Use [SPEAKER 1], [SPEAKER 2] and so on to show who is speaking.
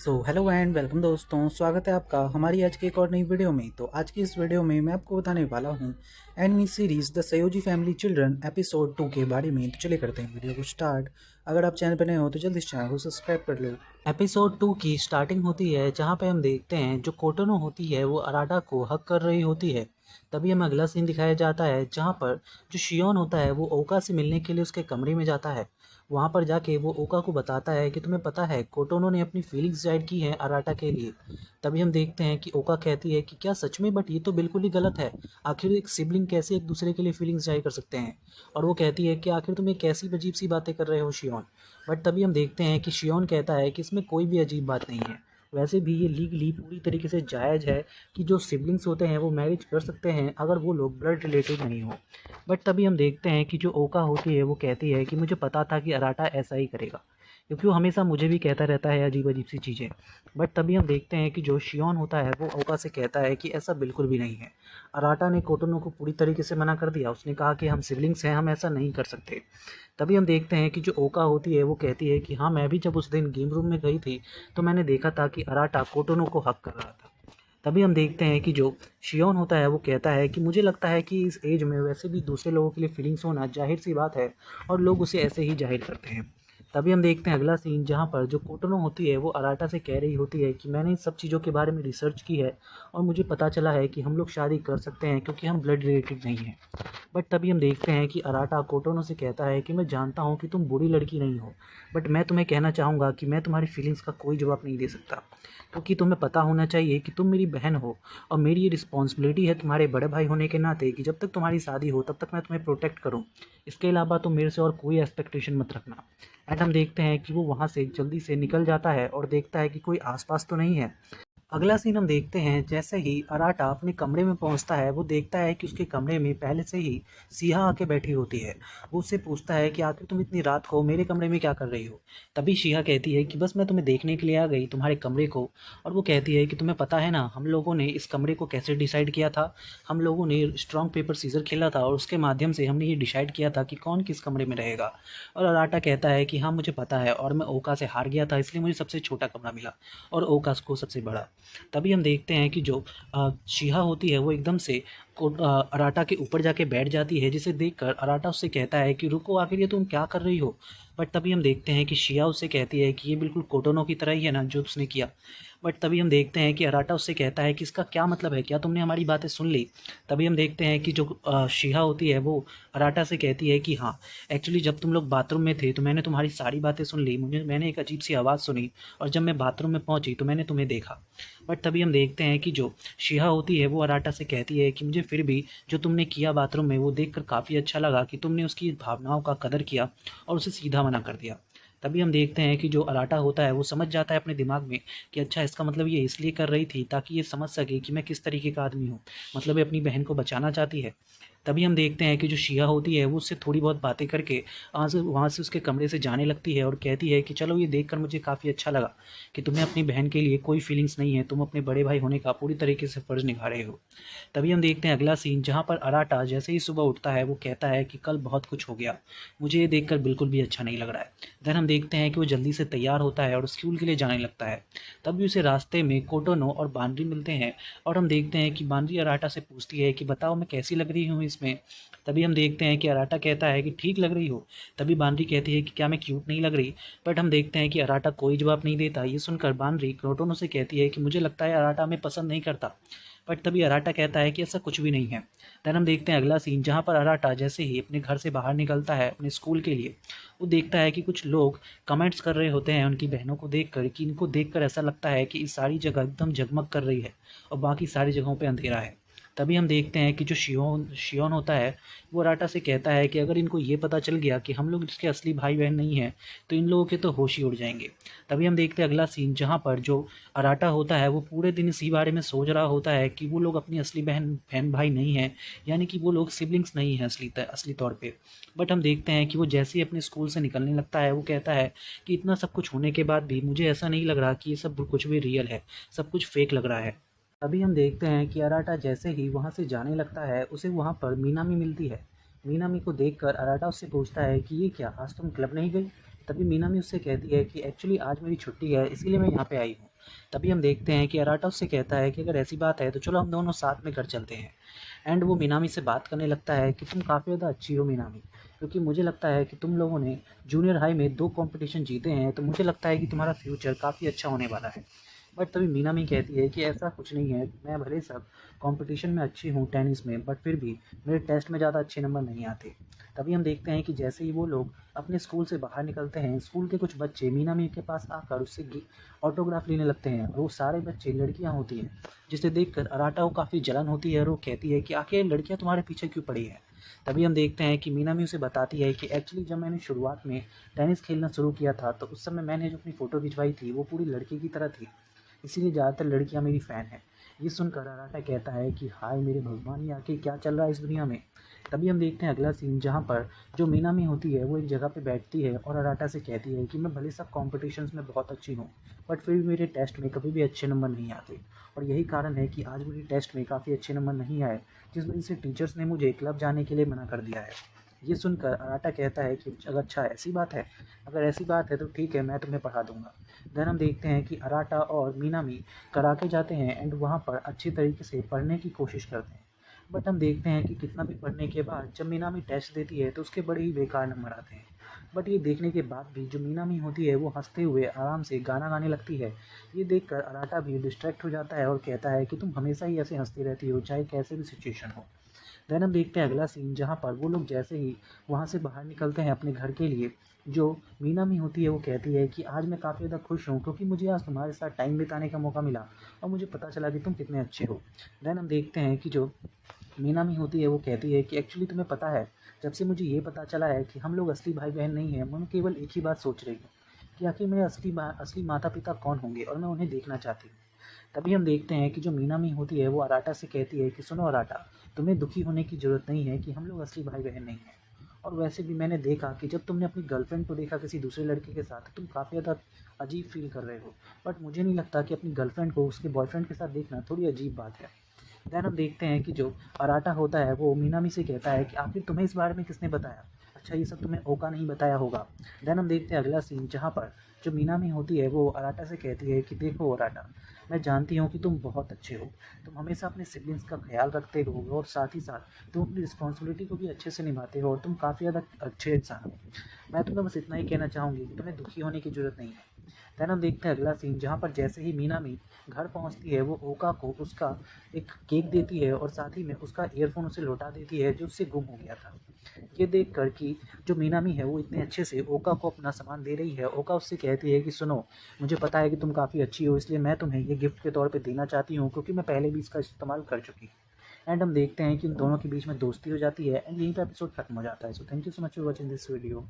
[SPEAKER 1] Hello and welcome दोस्तों, स्वागत है आपका हमारी आज की एक और नई वीडियो में। तो आज की इस वीडियो में मैं आपको बताने वाला हूं एनिमी सीरीज द सयोजी फैमिली चिल्ड्रन एपिसोड 2 के बारे में। तो चलिए करते हैं वीडियो को स्टार्ट। अगर आप चैनल पर नए हो तो जल्दी इस चैनल को सब्सक्राइब कर लो। एपिसोड 2 की स्टार्टिंग होती है जहां पे हम देखते हैं जो कोटोनो होती है वो अराटा को हक कर रही होती है। तभी हमें अगला सीन दिखाया जाता है जहां पर जो शियोन होता है वो ओका से मिलने के लिए उसके कमरे में जाता है। वहाँ पर जाके वो ओका को बताता है कि तुम्हें पता है कोटोनो ने अपनी फीलिंग्स जाहिर की हैं अराटा के लिए। तभी हम देखते हैं कि ओका कहती है कि क्या सच में, बट ये तो बिल्कुल ही गलत है। आखिर एक सिबलिंग कैसे एक दूसरे के लिए फीलिंग्स जाहिर कर सकते हैं। और वो कहती है कि आखिर तुम एक कैसी अजीब सी बातें कर रहे हो शियोन। बट तभी हम देखते हैं कि शियोन कहता है कि इसमें कोई भी अजीब बात नहीं है। वैसे भी ये लीगली पूरी तरीके से जायज़ है कि जो सिबलिंग्स होते हैं वो मैरिज कर सकते हैं अगर वो लोग ब्लड रिलेटेड नहीं हो। बट तभी हम देखते हैं कि जो ओका होती है वो कहती है कि मुझे पता था कि अराटा ऐसा ही करेगा, क्योंकि वो हमेशा मुझे भी कहता रहता है अजीब अजीब सी चीज़ें। बट तभी हम देखते हैं कि जो शियोन होता है वो ओका से कहता है कि ऐसा बिल्कुल भी नहीं है। अराटा ने कोटोनो को पूरी तरीके से मना कर दिया। उसने कहा कि हम सिबलिंग्स हैं, हम ऐसा नहीं कर सकते। तभी हम देखते हैं कि जो ओका होती है वो कहती है कि हाँ, मैं भी जब उस दिन गेम रूम में गई थी तो मैंने देखा था कि अराटा कोटोनो को हक कर रहा था। तभी हम देखते हैं कि जो शियोन होता है वो कहता है कि मुझे लगता है कि इस एज में वैसे भी दूसरे लोगों के लिए फीलिंग्स होना जाहिर सी बात है और लोग उसे ऐसे ही जाहिर करते हैं। तभी हम देखते हैं अगला सीन जहाँ पर जो कोटोनो होती है वो अराटा से कह रही होती है कि मैंने इन सब चीज़ों के बारे में रिसर्च की है और मुझे पता चला है कि हम लोग शादी कर सकते हैं क्योंकि हम ब्लड रिलेटेड नहीं हैं। बट तभी हम देखते हैं कि अराटा कोटोनो से कहता है कि मैं जानता हूँ कि तुम बुरी लड़की नहीं हो, बट मैं तुम्हें कहना चाहूँगा कि मैं तुम्हारी फीलिंग्स का कोई जवाब नहीं दे सकता, क्योंकि तुम्हें पता होना चाहिए कि तुम मेरी बहन हो और मेरी ये रिस्पॉन्सिबिलिटी है तुम्हारे बड़े भाई होने के नाते कि जब तक तुम्हारी शादी हो तब तक मैं तुम्हें प्रोटेक्ट करूँ। इसके अलावा तुम मेरे से और कोई एक्सपेक्टेशन मत रखना। एंड हम देखते हैं कि वो वहाँ से जल्दी से निकल जाता है और देखता है कि कोई आसपास तो नहीं है। अगला सीन हम देखते हैं जैसे ही अराटा अपने कमरे में पहुंचता है वो देखता है कि उसके कमरे में पहले से ही सिया आके बैठी होती है। वो उससे पूछता है कि आखिर तुम इतनी रात को मेरे कमरे में क्या कर रही हो। तभी शिया कहती है कि बस मैं तुम्हें देखने के लिए आ गई, तुम्हारे कमरे को। और वो कहती है कि तुम्हें पता है ना हम लोगों ने इस कमरे को कैसे डिसाइड किया था। हम लोगों ने स्ट्रॉन्ग पेपर सीजर खेला था और उसके माध्यम से हमने ये डिसाइड किया था कि कौन किस कमरे में रहेगा। और अराटा कहता है कि हाँ मुझे पता है, और मैं ओका से हार गया था इसलिए मुझे सबसे छोटा कमरा मिला और ओका को सबसे बड़ा। तभी हम देखते हैं कि जो शिहा होती है वो एकदम से अराटा के ऊपर जाके बैठ जाती है, जिसे देखकर अराटा उससे कहता है कि रुको, आखिर ये तुम क्या कर रही हो। बट तभी हम देखते हैं कि शिया उससे कहती है कि ये बिल्कुल कोटोनो की तरह ही है ना जो उसने किया। बट तभी हम देखते हैं कि अराटा उससे कहता है कि इसका क्या मतलब है, क्या तुमने हमारी बातें सुन ली। तभी हम देखते हैं कि जो शिहा होती है वो अराटा से कहती है कि हाँ, एक्चुअली जब तुम लोग बाथरूम में थे तो मैंने तुम्हारी सारी बातें सुन ली, मैंने एक अजीब सी आवाज़ सुनी और जब मैं बाथरूम में पहुंची तो मैंने तुम्हें देखा। बट तभी हम देखते हैं कि जो शिहा होती है वो अराटा से कहती है कि मुझे फिर भी जो तुमने किया बाथरूम में वो देखकर काफ़ी अच्छा लगा कि तुमने उसकी भावनाओं का कदर किया और उसे सीधा मना कर दिया। तभी हम देखते हैं कि जो अराटा होता है वो समझ जाता है अपने दिमाग में कि अच्छा, इसका मतलब ये इसलिए कर रही थी ताकि ये समझ सके कि मैं किस तरीके का आदमी हूँ, मतलब ये अपनी बहन को बचाना चाहती है। तभी हम देखते हैं कि जो शिया होती है वो उससे थोड़ी बहुत बातें करके वहाँ से उसके कमरे से जाने लगती है और कहती है कि चलो, ये देखकर मुझे काफ़ी अच्छा लगा कि तुम्हें अपनी बहन के लिए कोई फीलिंग्स नहीं है, तुम अपने बड़े भाई होने का पूरी तरीके से फ़र्ज़ निभा रहे हो। तभी हम देखते हैं अगला सीन जहाँ पर अराटा जैसे ही सुबह उठता है वो कहता है कि कल बहुत कुछ हो गया, मुझे ये देखकर बिल्कुल भी अच्छा नहीं लग रहा है। देन हम देखते हैं कि वो जल्दी से तैयार होता है और स्कूल के लिए जाने लगता है। तभी उसे रास्ते में कोटोनो और बानरी मिलते हैं और हम देखते हैं कि बानरी अराटा से पूछती है कि बताओ मैं कैसी लग रही हूँ इसमें। तभी हम देखते हैं कि अराटा कहता है कि ठीक लग रही हो। तभी बानरी कहती है कि क्या मैं क्यूट नहीं लग रही। बट हम देखते हैं कि अराटा कोई जवाब नहीं देता। ये सुनकर बानरी कोटोनो से कहती है कि मुझे लगता है अराटा हमें पसंद नहीं करता। बट तभी अराटा कहता है कि ऐसा कुछ भी नहीं है। देन हम देखते हैं अगला सीन जहाँ पर अराटा जैसे ही अपने घर से बाहर निकलता है अपने स्कूल के लिए, वो देखता है कि कुछ लोग कमेंट्स कर रहे होते हैं उनकी बहनों को देखकर कि इनको देखकर ऐसा लगता है कि इस सारी जगह एकदम जगमग कर रही है और बाकी सारी जगहों पे अंधेरा है। तभी हम देखते हैं कि जो शियोन शियोन होता है वो अराटा से कहता है कि अगर इनको ये पता चल गया कि हम लोग इसके असली भाई बहन नहीं हैं तो इन लोगों के तो होश ही उड़ जाएंगे। तभी हम देखते हैं अगला सीन जहाँ पर जो अराटा होता है वो पूरे दिन इसी बारे में सोच रहा होता है कि वो लोग अपनी असली बहन भाई नहीं हैं, यानी कि वो लोग सिबलिंग्स नहीं हैं असली तौर पे। बट हम देखते हैं कि वो जैसे ही अपने स्कूल से निकलने लगता है वो कहता है कि इतना सब कुछ होने के बाद भी मुझे ऐसा नहीं लग रहा कि ये सब कुछ भी रियल है, सब कुछ फेक लग रहा है। तभी हम देखते हैं कि अराटा जैसे ही वहाँ से जाने लगता है उसे वहाँ पर मीनामी मिलती है। मीनामी को देखकर अराटा उससे पूछता है कि ये क्या, आज तुम क्लब नहीं गई। तभी मीनामी उससे कहती है कि एक्चुअली आज मेरी छुट्टी है इसीलिए मैं यहाँ पे आई हूँ। तभी हम देखते हैं कि अराटा उससे कहता है कि अगर ऐसी बात है तो चलो हम दोनों साथ में घर चलते हैं। एंड वो मीनामी से बात करने लगता है कि तुम काफ़ी ज़्यादा अच्छी हो मीनामी, क्योंकि मुझे लगता है कि तुम लोगों ने जूनियर हाई में 2 कॉम्पिटिशन जीते हैं, तो मुझे लगता है कि तुम्हारा फ्यूचर काफ़ी अच्छा होने वाला है। बट तभी मीनामी कहती है कि ऐसा कुछ नहीं है, मैं भले सब कंपटीशन में अच्छी हूँ टेनिस में, बट फिर भी मेरे टेस्ट में ज़्यादा अच्छे नंबर नहीं आते। तभी हम देखते हैं कि जैसे ही वो लोग अपने स्कूल से बाहर निकलते हैं, स्कूल के कुछ बच्चे मीनामी के पास आकर उससे ऑटोग्राफ लेने लगते हैं, और वो सारे बच्चे लड़कियाँ होती हैं, जिसे देखकर अराटा को काफ़ी जलन होती है और वो कहती है कि आखिर लड़कियाँ तुम्हारे पीछे क्यों पड़ी हैं। तभी हम देखते हैं कि मीनामी उसे बताती है कि एक्चुअली जब मैंने शुरुआत में टेनिस खेलना शुरू किया था, तो उस समय मैंने जो अपनी फ़ोटो खिंचवाई थी वो पूरी लड़की की तरह थी, इसीलिए ज़्यादातर लड़कियां मेरी फ़ैन हैं। ये सुनकर अराटा कहता है कि हाय मेरे भगवान, ये आखिर क्या चल रहा है इस दुनिया में। तभी हम देखते हैं अगला सीन, जहाँ पर जो मीनामी होती है वो एक जगह पे बैठती है और अराटा से कहती है कि मैं भले सब कॉम्पिटिशन्स में बहुत अच्छी हूँ, बट फिर भी मेरे टेस्ट में कभी भी अच्छे नंबर नहीं आते, और यही कारण है कि आज मेरे टेस्ट में काफ़ी अच्छे नंबर नहीं आए, जिस वजह से टीचर्स ने मुझे क्लब जाने के लिए मना कर दिया है। ये सुनकर अराटा कहता है कि अगर अच्छा ऐसी बात है, अगर ऐसी बात है तो ठीक है, मैं तुम्हें पढ़ा दूंगा। देन हम देखते हैं कि अराटा और मीनामी कराके जाते हैं एंड वहाँ पर अच्छी तरीके से पढ़ने की कोशिश करते हैं। बट हम देखते हैं कि कितना भी पढ़ने के बाद जब मीनामी टेस्ट देती है तो उसके बड़े ही बेकार नंबर आते हैं। बट ये देखने के बाद भी जो मीनामी होती है वो हंसते हुए आराम से गाना गाने लगती है। ये देखकर अराटा भी डिस्ट्रैक्ट हो जाता है और कहता है कि तुम हमेशा ही ऐसे हंसती रहती हो, चाहे कैसे भी सिचुएशन हो। देन हम देखते हैं अगला सीन, जहाँ पर वो लोग जैसे ही वहाँ से बाहर निकलते हैं अपने घर के लिए, जो मीनामी होती है वो कहती है कि आज मैं काफ़ी ज़्यादा खुश हूँ, क्योंकि मुझे आज तुम्हारे साथ टाइम बिताने का मौका मिला और मुझे पता चला कि तुम कितने अच्छे हो। देन हम देखते हैं कि जो मीनामी होती है वो कहती है कि एक्चुअली तुम्हें पता है, जब से मुझे ये पता चला है कि हम लोग असली भाई बहन नहीं हैं, मैं केवल एक ही बात सोच रही हूँ कि आखिर मेरे असली माता पिता कौन होंगे, और मैं उन्हें देखना चाहती हूँ। तभी हम देखते हैं कि जो मीनामी होती है वो अराटा से कहती है कि सुनो अराटा, तुम्हें दुखी होने की ज़रूरत नहीं है कि हम लोग असली भाई बहन नहीं हैं। और वैसे भी मैंने देखा कि जब तुमने अपनी गर्लफ्रेंड को देखा किसी दूसरे लड़के के साथ, तुम काफ़ी ज़्यादा अजीब फील कर रहे हो, बट मुझे नहीं लगता कि अपनी गर्लफ्रेंड को उसके बॉयफ्रेंड के साथ देखना थोड़ी अजीब बात है। देन हम देखते हैं कि जो अराटा होता है वो मीनामी से कहता है कि आखिर तुम्हें इस बारे में किसने बताया, अच्छा ये सब तुम्हें ओका नहीं बताया होगा। देन हम देखते हैं अगला सीन, जहाँ पर जो मीनामी होती है वो अराटा से कहती है कि देखो अराटा, मैं जानती हूँ कि तुम बहुत अच्छे हो, तुम हमेशा अपने सिबलिंग्स का ख्याल रखते हो और साथ ही साथ तुम अपनी रिस्पॉन्सिबिलिटी को भी अच्छे से निभाते हो और तुम काफ़ी ज़्यादा अच्छे इंसान हो। मैं तुम्हें बस इतना ही कहना चाहूँगी कि तुम्हें दुखी होने की ज़रूरत नहीं है। देन हम देखते हैं अगला सीन, जहाँ पर जैसे ही मीनामी घर पहुँचती है वो ओका को उसका एक केक देती है और साथ ही में उसका ईयरफोन उसे लौटा देती है जो उससे गुम हो गया था। ये देख कर कि जो मीनामी है वो इतने अच्छे से ओका को अपना सामान दे रही है, ओका उससे कहती है कि सुनो, मुझे पता है कि तुम काफ़ी अच्छी हो, इसलिए मैं तुम्हें ये गिफ्ट के तौर पे देना चाहती हूँ, क्योंकि मैं पहले भी इसका इस्तेमाल कर चुकी हूँ। एंड हम देखते हैं कि उन दोनों के बीच में दोस्ती हो जाती है एंड यहीं पे एपिसोड खत्म हो जाता है। So thank you so much for watching this video.